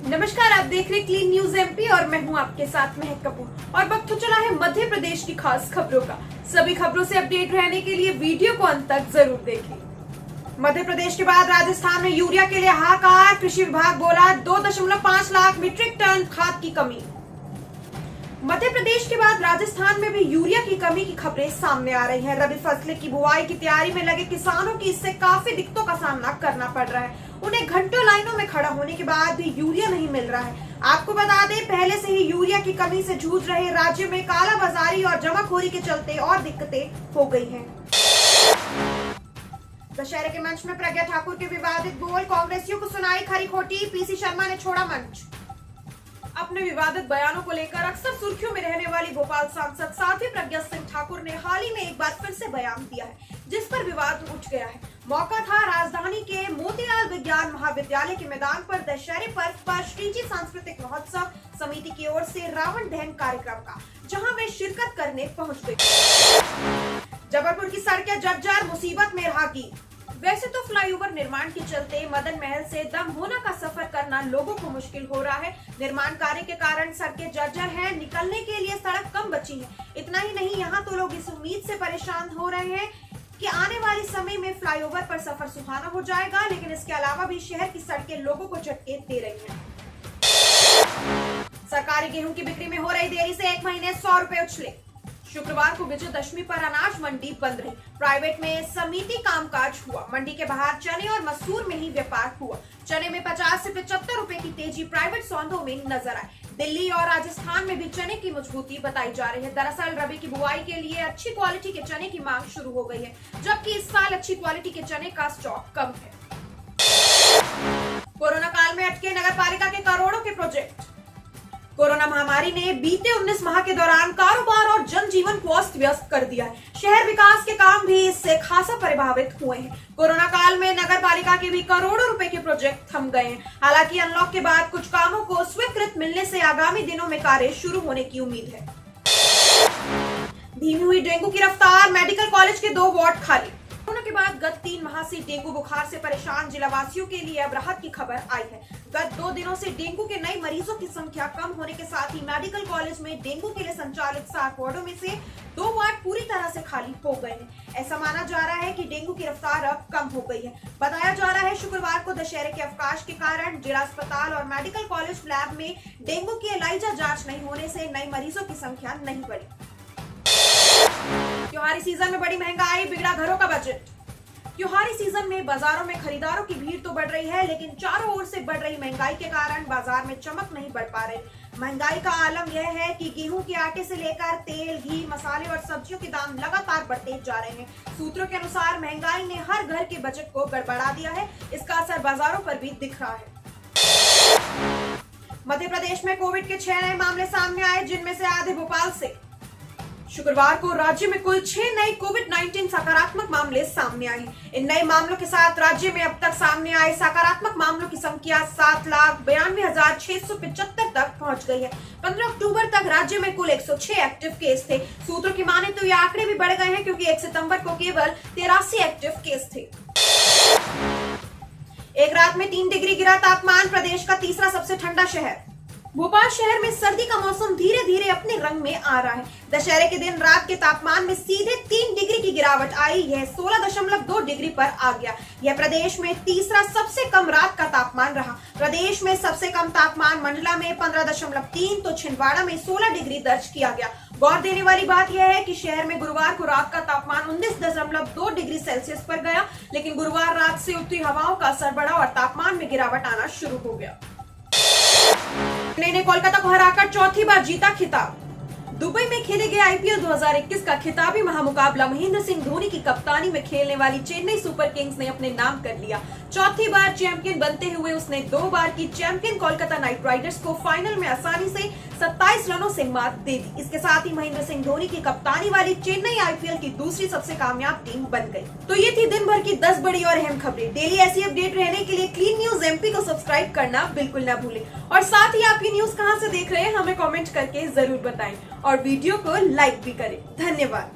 नमस्कार, आप देख रहे क्लीन न्यूज एमपी और मैं हूं आपके साथ महक कपूर। और वक्त हो चला है मध्य प्रदेश की खास खबरों का। सभी खबरों से अपडेट रहने के लिए वीडियो को अंत तक जरूर देखें। मध्य प्रदेश के बाद राजस्थान में यूरिया के लिए हाहाकार। कृषि विभाग बोला 2.5 लाख मीट्रिक टन खाद की कमी। मध्य प्रदेश के बाद राजस्थान में भी यूरिया की कमी की खबरें सामने आ रही हैं। रबी फसलें की बुआई की तैयारी में लगे किसानों की इससे काफी दिक्कतों का सामना करना पड़ रहा है। उन्हें घंटों लाइनों में खड़ा होने के बाद भी यूरिया नहीं मिल रहा है। आपको बता दें, पहले से ही यूरिया की कमी से जूझ रहे राज्य में कालाबाजारी और जमाखोरी के चलते और दिक्कतें हो गई हैं। दशहरे के मंच में प्रज्ञा ठाकुर के विवादित बोल, कांग्रेसियों को सुनाई खरी खोटी। पीसी शर्मा ने छोड़ा मंच। अपने विवादित बयानों को लेकर अक्सर सुर्खियों में रहने वाली भोपाल सांसद साध्वी प्रज्ञा सिंह ठाकुर ने हाल ही में एक बार फिर से बयान दिया है, जिस पर विवाद उठ गया है। मौका था राजधानी के मोतीलाल विज्ञान महाविद्यालय के मैदान पर दशहरे पर्व पर श्रीजी सांस्कृतिक महोत्सव समिति की ओर से रावण दहन कार्यक्रम का, जहां वे शिरकत करने पहुंच गए। जबलपुर की सड़कें जर्जर, मुसीबत में राहगीर। वैसे तो फ्लाईओवर निर्माण के चलते मदन महल से दमहोना का सफर करना लोगों को मुश्किल हो रहा है। निर्माण कार्य के कारण सड़कें जर्जर हैं, निकलने के लिए सड़क कम बची है। इतना ही नहीं, यहाँ तो लोग इस उम्मीद से परेशान हो रहे हैं कि आने वाले समय में फ्लाईओवर पर सफर सुहाना हो जाएगा, लेकिन इसके अलावा भी शहर की सड़कें लोगों को झटके दे रही हैं। सरकारी गेहूं की बिक्री में हो रही देरी से 1 महीने 100 रुपए उछले। शुक्रवार को विजयदशमी पर अनाज मंडी बंद रही। प्राइवेट में समिति कामकाज हुआ। मंडी के बाहर चने और मसूर में ही व्यापार हुआ। चने में 50 से 75 रुपए की तेजी प्राइवेट सौदों में नजर आई। दिल्ली और राजस्थान में भी चने की मजबूती बताई जा रही है। दरअसल रबी की बुआई के लिए अच्छी क्वालिटी के चने की मांग शुरू हो गई है, जबकि इस साल अच्छी क्वालिटी के चने का स्टॉक कम है। कोरोना काल में अटके नगर पालिका के करोड़ों के प्रोजेक्ट। कोरोना महामारी ने बीते 19 माह के दौरान कारोबार और जनजीवन को अस्त व्यस्त कर दिया है। शहर विकास के काम भी इससे खासा प्रभावित हुए हैं। कोरोना काल में नगर पालिका के भी करोड़ों रुपए के प्रोजेक्ट थम गए हैं। हालांकि अनलॉक के बाद कुछ कामों को स्वीकृत मिलने से आगामी दिनों में कार्य शुरू होने की उम्मीद है। धीमी हुई डेंगू की रफ्तार। मेडिकल कॉलेज के 2 वार्ड खाली। कोरोना के बाद गत 3 माह से डेंगू बुखार से परेशान जिलावासियों के लिए अब राहत की खबर आई है। गत 2 दिनों से डेंगू के नए मरीजों की संख्या कम होने के साथ ही मेडिकल कॉलेज में डेंगू के लिए संचालित 7 वार्डों में से 2 वार्ड पूरी तरह से खाली हो गए हैं। ऐसा माना जा रहा है कि डेंगू की रफ्तार अब कम हो गई है। बताया जा रहा है शुक्रवार को दशहरे के अवकाश के कारण जिला अस्पताल और मेडिकल कॉलेज लैब में डेंगू की एलाइजा जाँच नहीं होने से नए मरीजों की संख्या नहीं बढ़ी। त्योहारी सीजन में बड़ी महंगाई, बिगड़ा घरों का बजट। त्योहारी सीजन में बाजारों में खरीदारों की भीड़ तो बढ़ रही है, लेकिन चारों ओर से बढ़ रही महंगाई के कारण बाजार में चमक नहीं बढ़ पा रही। महंगाई का आलम यह है कि गेहूं के आटे से लेकर तेल, घी, मसाले और सब्जियों के दाम लगातार बढ़ते जा रहे हैं। सूत्रों के अनुसार महंगाई ने हर घर के बजट को गड़बड़ा दिया है। इसका असर बाजारों पर भी दिख रहा है। मध्य प्रदेश में कोविड के 6 नए मामले सामने आए, जिनमें से आधे भोपाल से। शुक्रवार को राज्य में कुल 6 नए कोविड-19 सकारात्मक मामले सामने आए। इन नए मामलों के साथ राज्य में अब तक सामने आए सकारात्मक मामलों की संख्या 7,92,675 तक पहुंच गई है। 15 अक्टूबर तक राज्य में कुल 106 एक्टिव केस थे। सूत्रों की माने तो ये आंकड़े भी बढ़ गए हैं, क्योंकि 1 सितंबर को केवल 83 एक्टिव केस थे। एक रात में 3 डिग्री गिरा तापमान। प्रदेश का तीसरा सबसे ठंडा शहर। भोपाल शहर में सर्दी का मौसम धीरे धीरे अपने रंग में आ रहा है। दशहरे के दिन रात के तापमान में सीधे 3 डिग्री की गिरावट आई। यह 16.2 डिग्री पर आ गया। यह प्रदेश में तीसरा सबसे कम रात का तापमान रहा। प्रदेश में सबसे कम तापमान मंडला में 15.3 तो छिंदवाड़ा में 16 डिग्री दर्ज किया गया। गौर देने वाली बात यह है कि शहर में गुरुवार को रात का तापमान 19.2 डिग्री सेल्सियस पर गया, लेकिन गुरुवार रात से उठती हवाओं का असर बढ़ा और तापमान में गिरावट आना शुरू हो गया। ने कोलकाता को हराकर चौथी बार जीता खिताब। दुबई में खेले गए आईपीएल 2021 का खिताबी महामुकाबला महेंद्र सिंह धोनी की कप्तानी में खेलने वाली चेन्नई सुपर किंग्स ने अपने नाम कर लिया। चौथी बार चैंपियन बनते हुए उसने 2 बार की चैंपियन कोलकाता नाइट राइडर्स को फाइनल में आसानी से 27 रनों से मात दे दी। इसके साथ ही महेंद्र सिंह धोनी की कप्तानी वाली चेन्नई आईपीएल की दूसरी सबसे कामयाब टीम बन गई। तो ये थी दिन भर की 10 बड़ी और अहम खबरें। डेली ऐसी अपडेट रहने के लिए क्लीन न्यूज एमपी को सब्सक्राइब करना बिल्कुल न भूलें। और साथ ही आप ये न्यूज कहां से देख रहे हैं हमें कमेंट करके जरूर बताएं और वीडियो को लाइक भी करें। धन्यवाद।